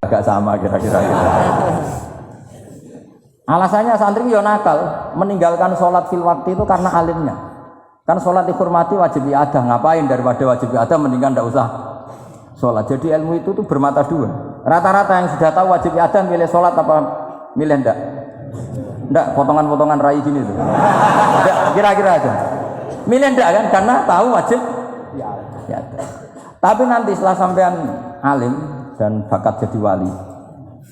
agak sama kira-kira. Alasannya santri yo nakal, meninggalkan sholat fil waktu itu karena alimnya. Kan sholat dihormati wajib iadah, ngapain daripada wajib iadah mendingan ndak usah sholat. Jadi ilmu itu tuh bermata dua. Rata-rata yang sudah tahu wajib iadah milih sholat apa milih ndak? Ndak, potongan-potongan rai gini tuh. Ndak, kira-kira aja. Milih ndak kan karena tahu wajib iadah. Tapi nanti setelah sampean alim dan bakat jadi wali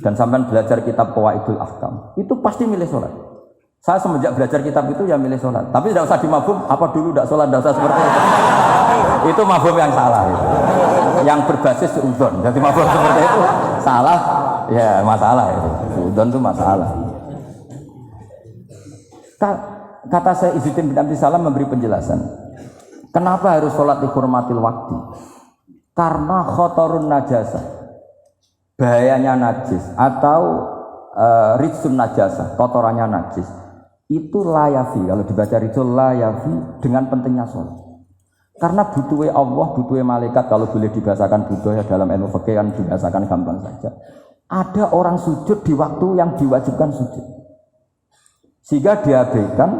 dan sampean belajar kitab Qawaidul Ahkam, itu pasti milih sholat. Saya semenjak belajar kitab itu ya milih sholat. Tapi tidak usah dimabum, apa dulu tidak sholat, tidak usah seperti itu. Itu mabum yang salah itu. Yang berbasis suudzon. Jadi mabum seperti itu salah, ya masalah itu. Suudzon itu masalah. Kata saya Izzuddin bin Abdis Salam memberi penjelasan. Kenapa harus sholat dihormatil waktu? Karena khotorun najasah, bahayanya najis atau rijsun najasah, kotorannya najis itu layafi, kalau dibaca rijul layafi dengan pentingnya sholat. Karena butuhnya Allah, butuhnya malaikat, kalau boleh dibahasakan butuh ya dalam ilmu fikih kan dibahasakan gampang saja. Ada orang sujud di waktu yang diwajibkan sujud, sehingga diabaikan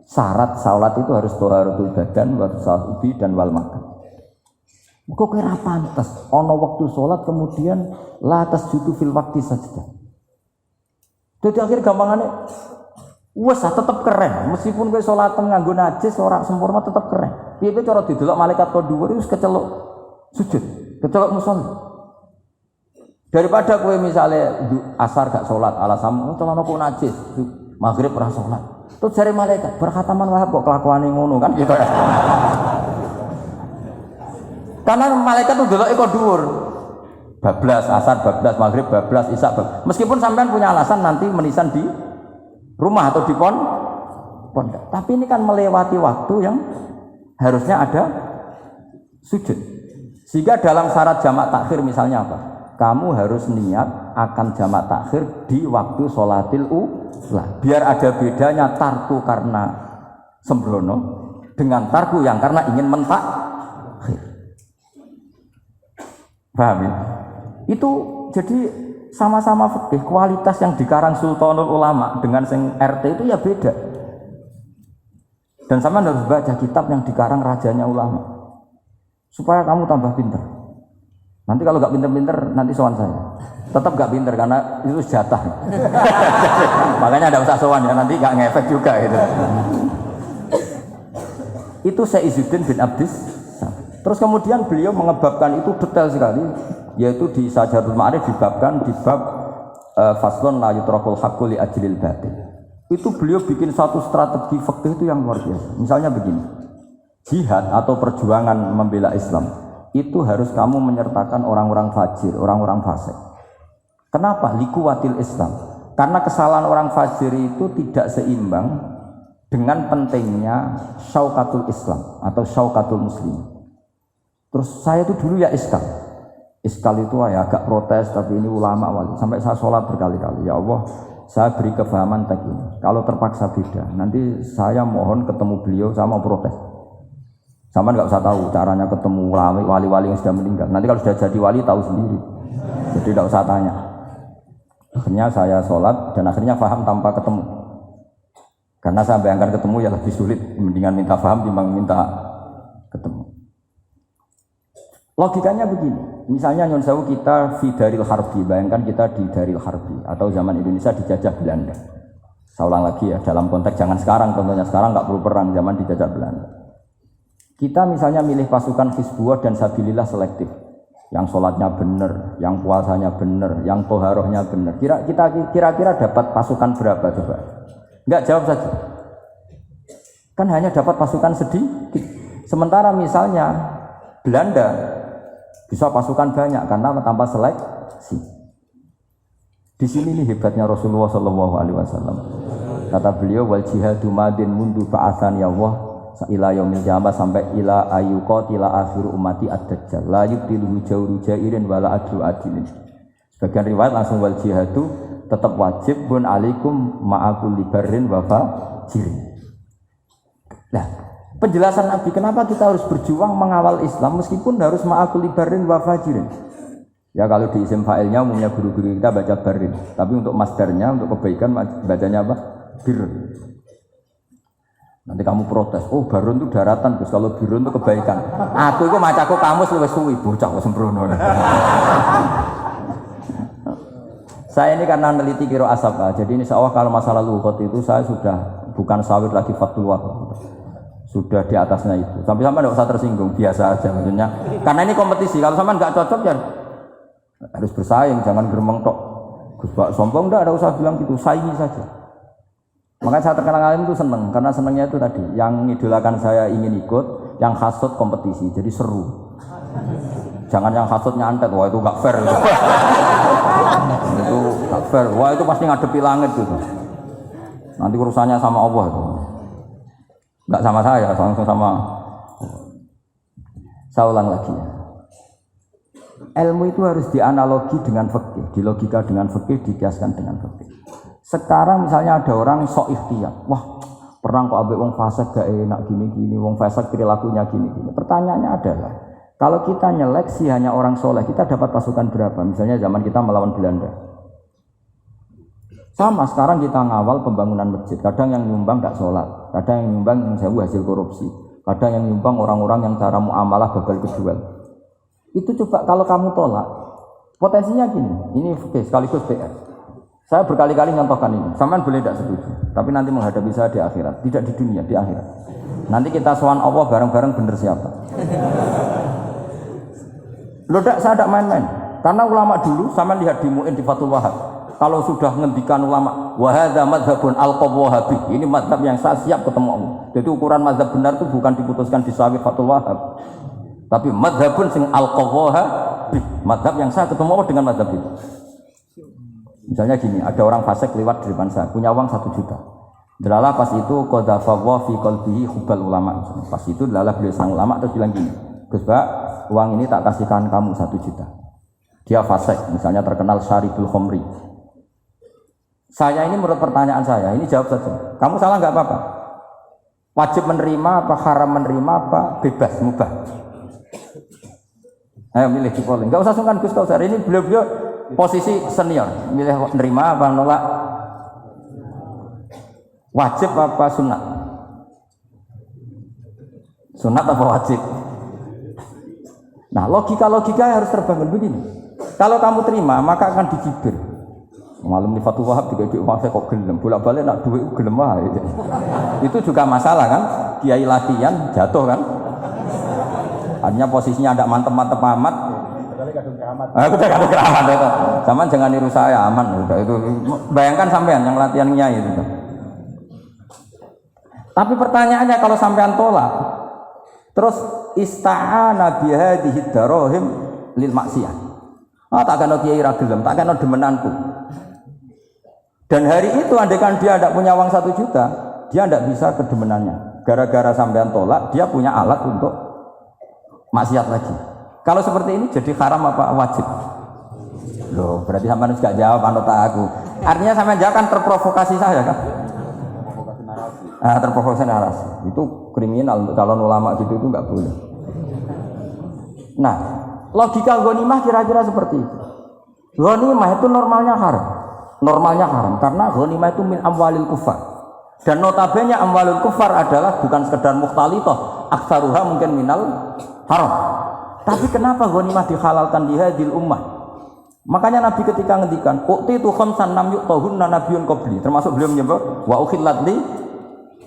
syarat sholat itu harus thaharatul badan, wa ubi dan wal makan. Kok kira pantas ono waktu sholat kemudian la tasjudu fil waqti sajdah. Jadi akhir gampangannya wes tetap keren meskipun kowe sholatan nganggo najis ora sempurna tetap keren. Piye-piye cara didelok malaikat kok dhuwur wis keceluk sujud, keceluk musholli. Daripada kowe misale asar gak sholat alasan celana kok najis, maghrib ora sholat. Terus jare malaikat berkhataman wahab kok kelakuane ngono kan gitu. Karena malaikat itu delok kok dhuwur. Bablas asar, bablas maghrib, bablas isya. Meskipun sampean punya alasan nanti menisan di rumah atau di pondok. Tapi ini kan melewati waktu yang harusnya ada sujud. Sehingga dalam syarat jamak takhir misalnya apa? Kamu harus niat akan jamak takhir di waktu sholatil ula. Biar ada bedanya tarku karena sembrono dengan tarku yang karena ingin mentakhir. Paham ya? Itu jadi sama-sama fikih, kualitas yang dikarang Sultanul Ulama dengan sing RT itu ya beda. Dan sama harus baca kitab yang dikarang rajanya ulama supaya kamu tambah pinter. Nanti kalau gak pinter-pinter nanti sowan saya. Tetap gak pinter karena itu jatah. Makanya ada usah sowan ya, nanti gak ngefek juga itu. Itu Syekh Izzuddin bin Abdis. Terus kemudian beliau mengebabkan itu detail sekali, yaitu di Sajarul Ma'arif dibabkan di bab faslun la yutrakul haqqu li ajlil batil. Itu beliau bikin satu strategi fikih itu yang luar biasa. Misalnya begini, jihad atau perjuangan membela Islam itu harus kamu menyertakan orang-orang fajir, orang-orang fasik. Kenapa? Likuwatil Islam. Karena kesalahan orang fajir itu tidak seimbang dengan pentingnya syaukatul Islam atau syaukatul Muslim. Terus saya itu dulu ya iskal itu ya agak protes, tapi ini ulama wali. Sampai saya sholat berkali-kali, ya Allah saya beri kefahaman tag ini. Kalau terpaksa beda, nanti saya mohon ketemu beliau, saya mau protes. Sama nggak usah tahu caranya ketemu wali-wali yang sudah meninggal. Nanti kalau sudah jadi wali tahu sendiri. Jadi tidak usah tanya. Akhirnya saya sholat dan akhirnya faham tanpa ketemu. Karena saya bayangkan ketemu ya lebih sulit. Mendingan minta faham timbang minta ketemu. Logikanya begini, misalnya Nyon Sewu kita di Daril Harbi, bayangkan kita di Daril Harbi atau zaman Indonesia dijajah Belanda. Saya ulang lagi ya, dalam konteks jangan sekarang, contohnya sekarang nggak perlu perang, zaman dijajah Belanda. Kita misalnya milih pasukan Hizbullah dan Sabilillah selektif, yang sholatnya benar, yang puasanya benar, yang toharohnya benar. Kira-kira dapat pasukan berapa coba? Enggak, jawab saja. Kan hanya dapat pasukan sedikit. Sementara misalnya Belanda bisa pasukan banyak karena tanpa seleksi. Di sini nih hebatnya Rasulullah SAW. Kata beliau wal jihadu madin mundu ba'atsan ya Allah ila yaumil qiyamah sampai ila ayyuqatila akhiru ummati ad-dajjal la yubtilu jawru jairin wala adlu adilin. Sebagian riwayat langsung wal jihadu tetap wajib bun alaikum ma'akul libarin wa fajirin. Nah, penjelasan Nabi kenapa kita harus berjuang mengawal Islam meskipun harus ma'akul libarin wa fajirin. Ya kalau di isim fa'ilnya umumnya guru-guru kita baca barin, tapi untuk masdarnya, untuk kebaikan bacanya apa? Birun. Nanti kamu protes, oh barun itu daratan, Gus. Kalau birun itu kebaikan. Aku itu macaku kamus luwes suwi, bocah kok sembrono. Saya ini karena neliti kiro asap, jadi ini insya Allah kalau masalah lughat itu saya sudah bukan sawit lagi fatul waqt. Sudah di atasnya itu. Sampai tidak usah tersinggung, biasa aja maksudnya. Karena ini kompetisi, kalau sama nggak cocok ya harus bersaing, jangan geremeng tok. Gus Pak sombong enggak, ada usah bilang gitu, saingi saja. Makanya saya terkenal alim itu seneng, karena senengnya itu tadi, yang idolakan saya ingin ikut, yang hasut kompetisi, jadi seru. Jangan yang hasut nyantet, wah itu nggak fair. Itu nggak fair, wah itu pasti ngadepi langit gitu. Nanti urusannya sama Allah itu, nggak sama saya, langsung sama. Saya ulang lagi ya. Ilmu itu harus dianalogi dengan fikih, dilogika dengan fikih, dikiaskan dengan fikih. Sekarang misalnya ada orang sok ikhtiyar, wah perang kok ambek wong fasik gak enak gini-gini, wong fasik perilakunya gini-gini. Pertanyaannya adalah, kalau kita nyeleksi hanya orang soleh, kita dapat pasukan berapa? Misalnya zaman kita melawan Belanda. Sama sekarang kita ngawal pembangunan masjid, kadang yang nyumbang gak sholat, kadang yang nyumbang yang sewu hasil korupsi, kadang yang nyumbang orang-orang yang cara muamalah gagal kejual. Itu coba kalau kamu tolak, potensinya gini, ini sekaligus PR. Saya berkali-kali nyontohkan ini, sampean boleh tidak setuju, tapi nanti menghadapi saya di akhirat, tidak di dunia, di akhirat. Nanti kita sowan Allah bareng-bareng bener siapa. Loh, saya tidak main-main, karena ulama dulu, sampean lihat di Mu'in di Fathul Wahab, kalau sudah ngendikan ulama, wahadha madhabun al-qab wahabi, ini madhab yang saya siap ketemu Allah. Jadi ukuran madhab benar itu bukan diputuskan di Sawih Fathul Wahab, tapi madhabun sing al-qab wahabi, madhab yang saya ketemu Allah dengan madhab itu. Misalnya gini, ada orang fasik lewat di depan saya, punya uang 1 juta. Delalah pas itu qadhafa fi qalbihi hubbal ulama. Pas itu delalah beliau sang ulama terus bilang gini, Gus Pak, uang ini tak kasihkan kamu 1 juta. Dia fasik, misalnya terkenal syaribul khomri. Saya ini menurut pertanyaan saya, ini jawab saja. Kamu salah nggak apa-apa. Wajib menerima apa, haram menerima apa, bebas, mubah. Ayo milih di polling. Nggak usah sungkan Gus Kausar, ini beliau-beliau posisi senior, milih nerima apa nolak, wajib apa sunat, sunat apa wajib. Nah logika harus terbangun begini. Kalau kamu terima maka akan dicibir. Malam di Fathul Wahab juga duit saya kok gelem, bolak-balik nak duit gelem aja. Itu juga masalah kan, kiai latihan jatuh kan. Artinya posisinya ada mantep-mantep amat. Aku udah kadung keramat itu. Zaman jangan niru saya, aman udah itu. Bayangkan sampean yang latihan nyai itu. Tapi pertanyaannya kalau sampean tolak, terus ista'ana bihadhihi darahim lil maksiyah. Ah tak kena kiai ra gelem, tak kena demenanku. Dan hari itu andaikan dia tidak punya uang 1 juta, dia tidak bisa kedemenannya. Gara-gara sampean tolak, dia punya alat untuk maksiat lagi. Kalau seperti ini jadi haram apa wajib? Loh, berarti sampean enggak jawab anut aku. Artinya sampean jawab kan terprovokasi saya kan? Terprovokasi narasi. Terprovokasi narasi. Itu kriminal untuk calon ulama gitu itu enggak boleh. Nah, logika ghanimah kira-kira seperti itu. Ghanimah itu normalnya haram. Normalnya haram karena ghanimah itu min amwalil kufar. Dan notabene amwalul kufar adalah bukan sekedar mukhtalithah, aktsaruha mungkin minal haram. Tapi kenapa ghanimah dihalalkan di hadil ummah? Makanya Nabi ketika ngendikan, "Uqtitu khamsan lam yu'tahunna nabiyyun qabli." Termasuk beliau menyebut wa ukhillat li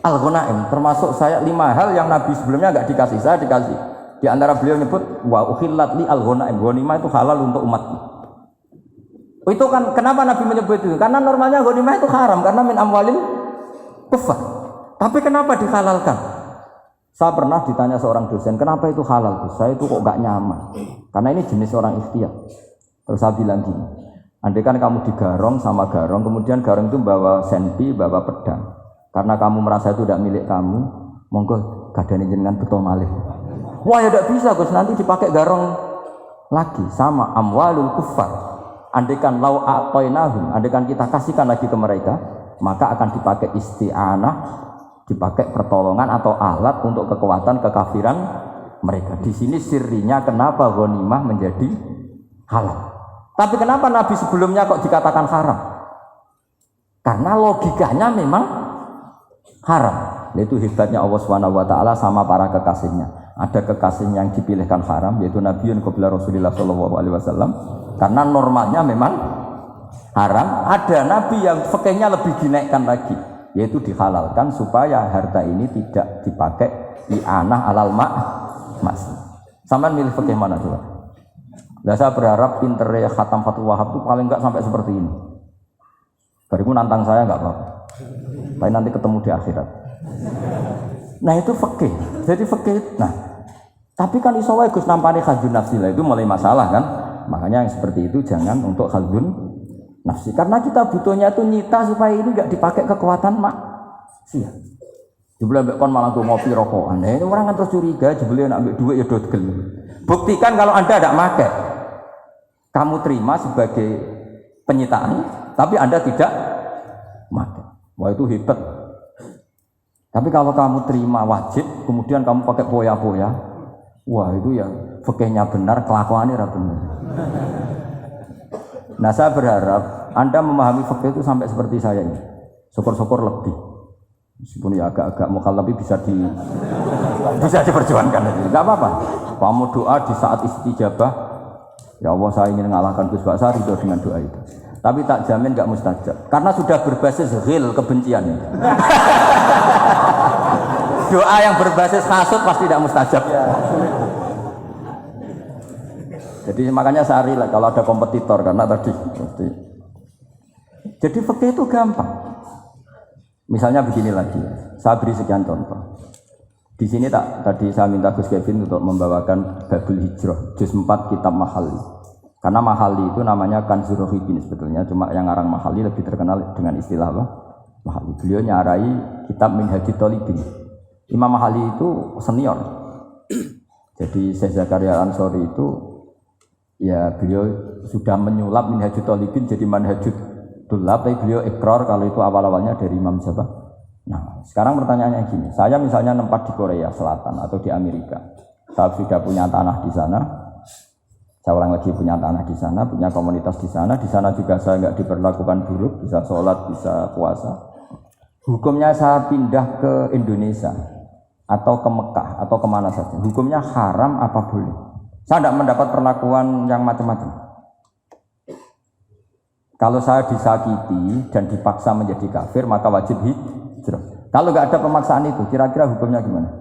al-ghanaim. Termasuk saya 5 hal yang Nabi sebelumnya enggak dikasih, saya dikasih. Di antara beliau menyebut wa ukhillat li al-ghanaim. Ghanimah itu halal untuk umatku. Itu kan kenapa Nabi menyebut itu? Karena normalnya ghanimah itu haram karena min amwalil kufar. Tapi kenapa dihalalkan? Saya pernah ditanya seorang dosen, kenapa itu halal? Saya itu kok gak nyaman. Karena ini jenis orang ikhtiyar. Terus saya bilang gini, andai kan kamu digarong sama garong, kemudian garong itu bawa senpi, bawa pedang. Karena kamu merasa itu tidak milik kamu, monggo gadani jenengan betul malih. Wah ya tidak bisa Gus, nanti dipakai garong lagi sama amwalul kufar. Andai kan lau a'tainahum, andai kan kita kasihkan lagi ke mereka, maka akan dipakai isti'anah, dipakai pertolongan atau alat untuk kekuatan kekafiran mereka. Di sini sirinya kenapa ghanimah menjadi halal. Tapi kenapa Nabi sebelumnya kok dikatakan haram? Karena logikanya memang haram. Itu hebatnya Allah SWT sama para kekasihnya. Ada kekasih yang dipilihkan haram, yaitu Nabi qabla Rasulullah SAW. Karena normalnya memang haram. Ada Nabi yang fikihnya lebih dinaikkan lagi, yaitu dihalalkan supaya harta ini tidak dipakai i'anah alal maksud. Sampean milih fikih mana coba? Nah, saya berharap pinternya Khatam Fathul Wahab itu paling enggak sampai seperti ini. Bariku nantang saya enggak apa-apa. Tapi nanti ketemu di akhirat. Nah itu fikih. Jadi fikih. Nah, tapi kan iso wae Gus nampani khadun nafsi lah, itu mulai masalah kan. Makanya yang seperti itu jangan untuk khadun nafsi. Karena kita butuhnya itu nyita supaya ini enggak dipakai kekuatan maksiat. Jebule mbek kon malah tuh ngopi rokokan. Nah, itu orang kan terus curiga, jebule nek ambek dhuwit ya dodgel. Buktikan kalau Anda tidak pakai. Kamu terima sebagai penyitaan, tapi Anda tidak pakai. Wah itu hebat. Tapi kalau kamu terima wajib, kemudian kamu pakai poya-poya, wah itu ya fikihnya benar, kelakuannya ora benar. Nah saya berharap Anda memahami fikih itu sampai seperti saya ini. Syukur-syukur lebih. Meskipun ya agak-agak mukal tapi bisa diperjuangkan. Enggak apa-apa. Kamu doa di saat istijabah, ya Allah saya ingin mengalahkan Gus Baksa, ridho dengan doa itu. Tapi tak jamin enggak mustajab. Karena sudah berbasis ghil kebencian. Doa yang berbasis hasud pasti tidak mustajab. Jadi makanya saya rela kalau ada kompetitor karena tadi. Jadi fikih itu gampang. Misalnya begini lagi, saya beri sekian contoh. Di sini tadi saya minta Gus Kevin untuk membawakan Babul Hijrah, juz 4 kitab Mahali. Karena Mahali itu namanya Kanzur Rohibin sebetulnya, cuma yang ngarang Mahali lebih terkenal dengan istilah apa? Mahali. Beliau nyarai kitab Minhajut Thalibin. Imam Mahali itu senior. Jadi Syekh Zakaria Ansori itu ya beliau sudah menyulap Minhajut Thalibin jadi Manhajut Tulab, tapi beliau ikrar kalau itu awal-awalnya dari Imam Jabah. Nah, sekarang pertanyaannya gini, saya misalnya nempat di Korea Selatan atau di Amerika, saya sudah punya tanah di sana, saya ulang lagi punya tanah di sana, punya komunitas di sana juga saya nggak diperlakukan buruk, bisa sholat, bisa puasa. Hukumnya saya pindah ke Indonesia atau ke Mekah atau kemana saja, hukumnya haram apa boleh? Saya tidak mendapat perlakuan yang macam-macam. Kalau saya disakiti dan dipaksa menjadi kafir, maka wajib hijrah. Kalau nggak ada pemaksaan itu, kira-kira hukumnya gimana?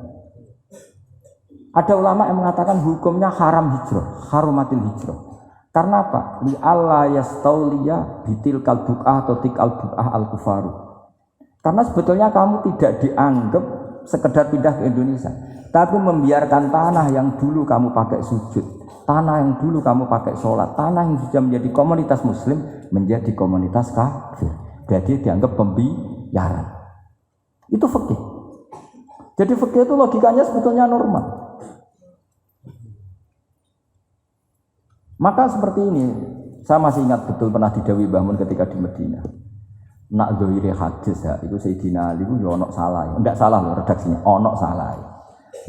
Ada ulama yang mengatakan hukumnya haram hijrah, harumatil hijrah. Karena apa? Li alla yastauliya bitil kalbu'ah atau tik al-bu'ah al-kufaru. Karena sebetulnya kamu tidak dianggap sekedar pindah ke Indonesia, tapi membiarkan tanah yang dulu kamu pakai sujud, tanah yang dulu kamu pakai sholat, tanah yang sudah menjadi komunitas muslim menjadi komunitas kafir. Jadi dianggap pembiaran. Itu fikih. Jadi fikih itu logikanya sebetulnya normal. Maka seperti ini, saya masih ingat betul pernah didhawuhi Mbah Mun ketika di Madinah. Nak zahire hadis ya, itu Sayyidina Ali itu ya ono salah. Enggak salah loh redaksinya, ono salah.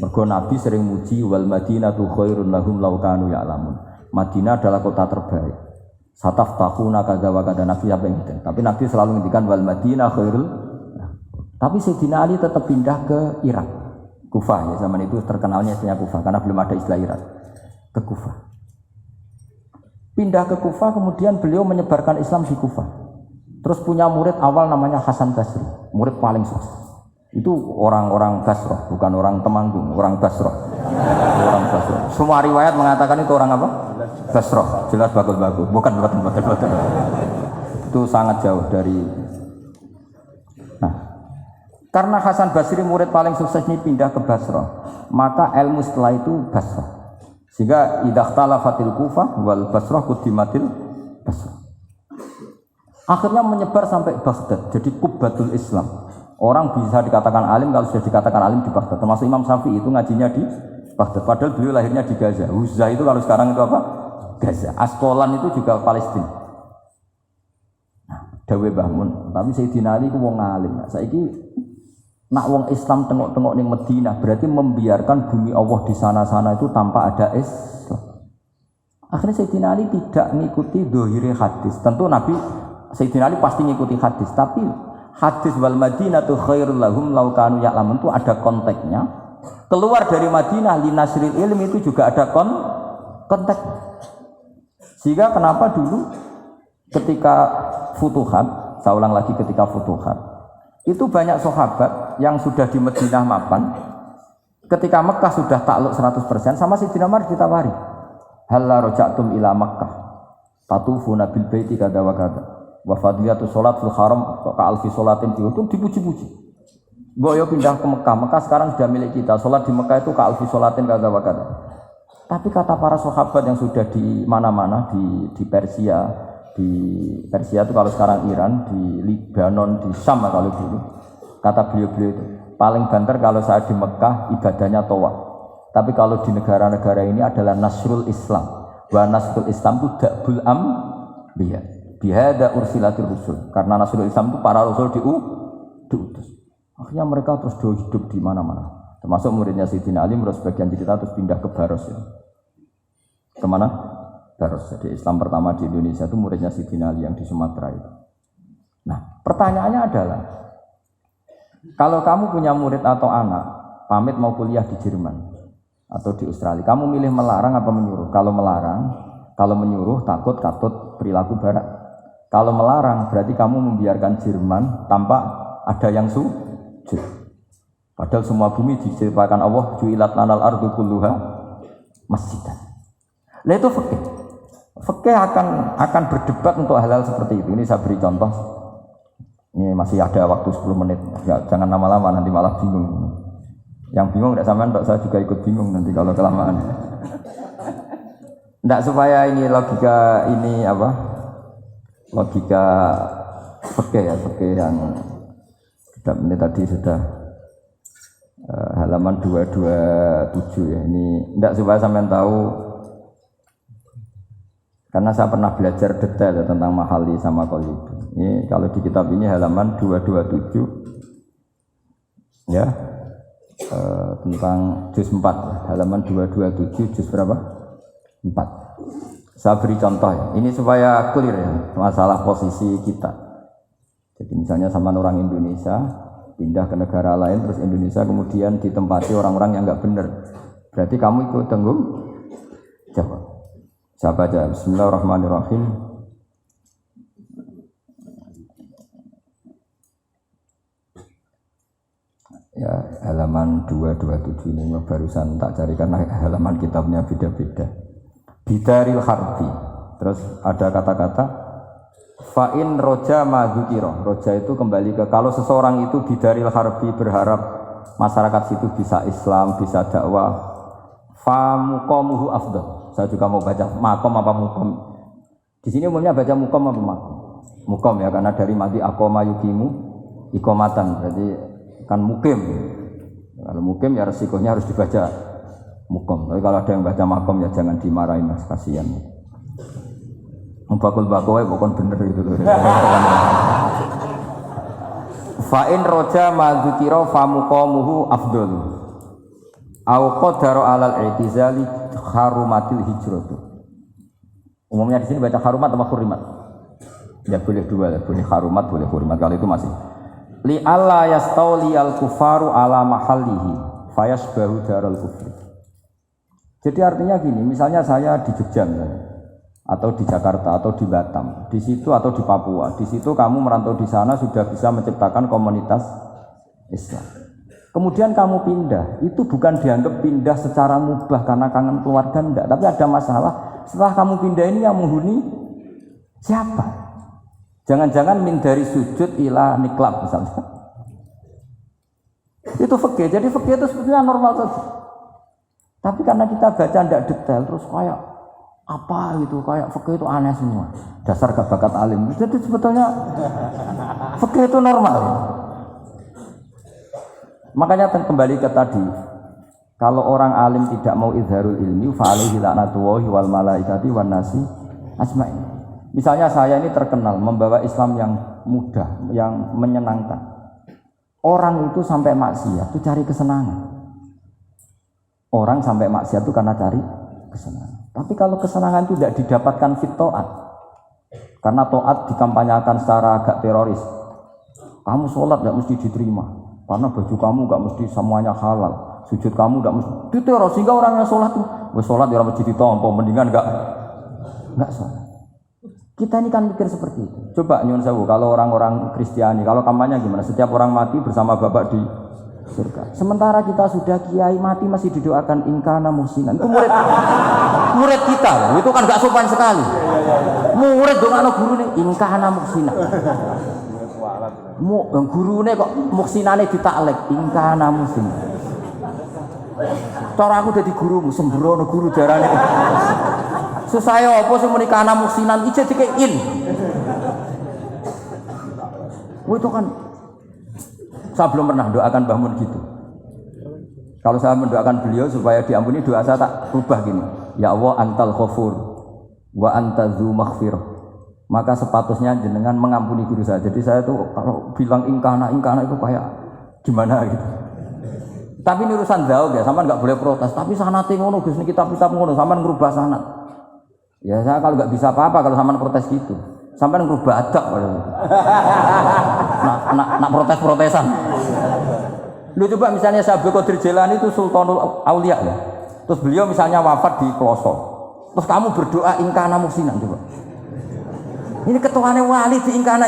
Mergo Nabi sering muji wal Madinatu khairun lahum law kanu ya'lamun. Madinah adalah kota terbaik. Sataftahuna kadza wa kadza Nabi apa yang gitu. Tapi Nabi selalu ngendikan wal Madinah khairul. Tapi Sayyidina Ali tetap pindah ke Irak. Kufah ya, zaman itu terkenalnya istilah Kufah karena belum ada istilah Irak. Ke Kufah. Pindah ke Kufah, kemudian beliau menyebarkan Islam di Kufah. Terus punya murid awal namanya Hasan Basri, murid paling sukses. Itu orang-orang Basrah, bukan orang Temanggung, orang Basrah. Orang Basrah. Semua riwayat mengatakan itu orang apa? Basrah, jelas bagus-bagus, bukan. Itu sangat jauh dari. Nah, karena Hasan Basri murid paling sukses ini pindah ke Basrah, maka ilmu setelah itu Basrah. Sehingga idakhtalafatil Kufah wal Basrah kudimatil Basrah. Akhirnya menyebar sampai Baghdad, jadi Qubbatul Islam. Orang bisa dikatakan alim kalau sudah dikatakan alim di Baghdad. Termasuk Imam Syafi'i itu ngajinya di Baghdad. Padahal beliau lahirnya di Gaza. Uzza itu kalau sekarang itu apa? Gaza. Askolan itu juga Palestina. Nah, dawe Mbah Mun. Tapi Sayyidina Ali itu wong alim. Saiki nak wong Islam tengok-tengok ning Madinah berarti membiarkan bumi Allah di sana-sana itu tanpa ada Islam. Akhirnya Sayyidina Ali tidak mengikuti dohiri hadis. Tentu Nabi Sayyidina Ali pasti mengikuti hadis, tapi hadis wal Madinatu khairul lahum law kanu ya'lamun itu ada konteksnya. Keluar dari Madinah linasril ilmi itu juga ada konteks. Sehingga kenapa dulu ketika futuhat, saya ulang lagi ketika futuhat, itu banyak sahabat yang sudah di Madinah mapan, ketika Mekah sudah takluk 100%, sama Sayyidina Umar ditawari, halla raja'tum ila Makkah tatufuna bil baiti kada wa kada wa fadliyatu sholat fil haram ka alfi sholatin itu dipuji-puji. Boyo pindah ke Mekah, Mekah sekarang sudah milik kita, sholat di Mekah itu ka alfi sholatin kada wa kada. Tapi kata para sahabat yang sudah di mana-mana, di Persia itu kalau sekarang Iran, di Lebanon, di Syam kalau dulu, kata beliau-beliau itu paling banter kalau saya di Mekah ibadahnya tawaf. Tapi kalau di negara-negara ini adalah nasrul Islam. Wa nasrul Islam itu da'bul ambiya. Bihada ursilatir rusul. Karena nasrul Islam itu para rasul diutus. Akhirnya mereka terus hidup di mana-mana. Termasuk muridnya Sayyidina Ali, menurut sebagian cerita terus pindah ke Baros ya. Kemana? Baros. Jadi Islam pertama di Indonesia itu muridnya Sayyidina Ali yang di Sumatera itu. Nah, pertanyaannya adalah, kalau kamu punya murid atau anak pamit mau kuliah di Jerman atau di Australia, kamu milih melarang apa menyuruh? Kalau melarang, kalau menyuruh takut katut perilaku barat. Kalau melarang berarti kamu membiarkan Jerman tanpa ada yang sujud. Padahal semua bumi diciptakan Allah, ju'ilat lanal ardu kulluha masjidan. Nah itu fikih. Fikih akan berdebat untuk hal-hal seperti itu. Ini saya beri contoh. Ini masih ada waktu 10 menit. Jangan lama-lama nanti malah bingung. Yang bingung tidak sampean, saya juga ikut bingung nanti kalau kelamaan. Tidak, supaya ini logika ini apa? Logika fikih ya, fikih yang ini tadi sudah halaman 227 ya. Ini tidak, supaya sampean tahu, karena saya pernah belajar detail ya, tentang mahali sama qalibi. Ini kalau di kitab ini halaman 227 ya, tentang juz 4 ya. Halaman 227 juz berapa? 4. Saya beri contoh ya. Ini supaya clear ya masalah posisi kita. Jadi misalnya sama orang Indonesia pindah ke negara lain, terus Indonesia kemudian ditempati orang-orang yang enggak benar. Berarti kamu ikut tanggung jawab. Saya baca Bismillahirrahmanirrahim. Ya, halaman 227 ini barusan tak cari karena halaman kitabnya beda-beda. Bidaril harbi. Terus ada kata-kata fa'in roja madzukira. Roja itu kembali ke kalau seseorang itu bidaril harbi berharap masyarakat situ bisa Islam, bisa dakwah, fa muqamuhu afdal. Saya juga mau baca makom apa mukom. Di sini umumnya baca mukom apa makom? Mukom ya, karena dari mati akoma yukimu ikomatan, berarti kan mukim. Kalau mukim ya resikonya harus dibaca mukom. Tapi kalau ada yang baca makom ya jangan dimarahin, mas, kasihan. Bakul-bakul bukan bener itu loh. Fa'in roja madzukira fa muqamuhu afdal. Au qadara alal i'tizali harumatil hijratu. Umumnya di sini baca harumat atau hurimat? Ya boleh dua, boleh harumat, boleh hurimat. Kalau itu masih li alla yastauli al kufaru ala mahallihi fayasbahu daral kufri. Jadi artinya gini, misalnya saya di Jogja atau di Jakarta atau di Batam, di situ atau di Papua, di situ kamu merantau di sana sudah bisa menciptakan komunitas Islam. Kemudian kamu pindah, itu bukan dianggap pindah secara mubah karena kangen keluarga, enggak, tapi ada masalah. Setelah kamu pindah ini yang menghuni siapa? Jangan-jangan min dari sujud ila niklab misalnya. Itu fikih. Jadi fikih itu sebetulnya normal saja. Tapi karena kita baca tidak detail, terus kayak apa gitu, kayak fikih itu aneh semua. Dasar gak bakat alim. Jadi sebetulnya fikih itu normal. Makanya kembali ke tadi, kalau orang alim tidak mau izharul ilmi, fa'alaihi la'natullahi wal malaikati wan nasi ajmain. Misalnya saya ini terkenal membawa Islam yang mudah, yang menyenangkan. Orang itu sampai maksiat itu cari kesenangan. Orang sampai maksiat itu karena cari kesenangan. Tapi kalau kesenangan itu tidak didapatkan fit taat, karena taat dikampanyakan secara agak teroris. Kamu sholat tidak mesti diterima, karena baju kamu nggak mesti semuanya halal, sujud kamu nggak mesti itu teroris, sehingga orang yang sholat tuh, sholat di orang masjid ditompo, mendingan nggak sholat. Kita ini kan mikir seperti itu. Coba nyuwun sewu, kalau orang-orang Kristiani, kalau kampanye gimana? Setiap orang mati bersama Bapak di surga. Sementara kita sudah kiai mati masih didoakan ingkana muhsinan. Itu murid kita loh. Itu kan gak sopan sekali. Murid dongakno gurune ingkana muhsinan. Gurune kok muhsinane ditaklek ingkana muhsinan. Cara aku dadi gurumu sembrono guru jarane. Susah ya apa sing muni kana muhsinan iki dikein. Itu kan saya belum pernah doakan Mbah Mun gitu. Kalau saya mendoakan beliau supaya diampuni, doa saya tak rubah gini. Ya Allah antal ghafur wa anta dzu maghfirah. Maka sepatutnya jenengan mengampuni guru saya. Jadi saya tuh kalau bilang ingkana itu kayak gimana gitu. Tapi ini urusan jauh ya, sampean enggak boleh protes. Tapi sanate ngono Gus, niki kitab ngono, sampean ngrubah sanad. Ya saya kalau enggak bisa apa-apa kalau sampean protes gitu. Sampai ngerubah adab nak protes-protesan. Lu coba misalnya Syekh Qadir Jailani itu Sultanul Aulia ya. Terus beliau misalnya wafat di Kloso. Terus kamu berdoa ingkana muhsinan coba. Ini ketuane wali di ingkana.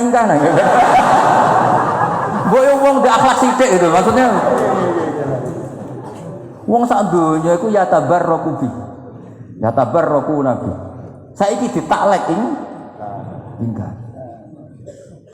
Boyo wong ndak akhlak sithik itu maksudnya. Wong sak donya iku ya tabarraku bi. Ya tabarraku nabi. Saiki ditaklek ingkana.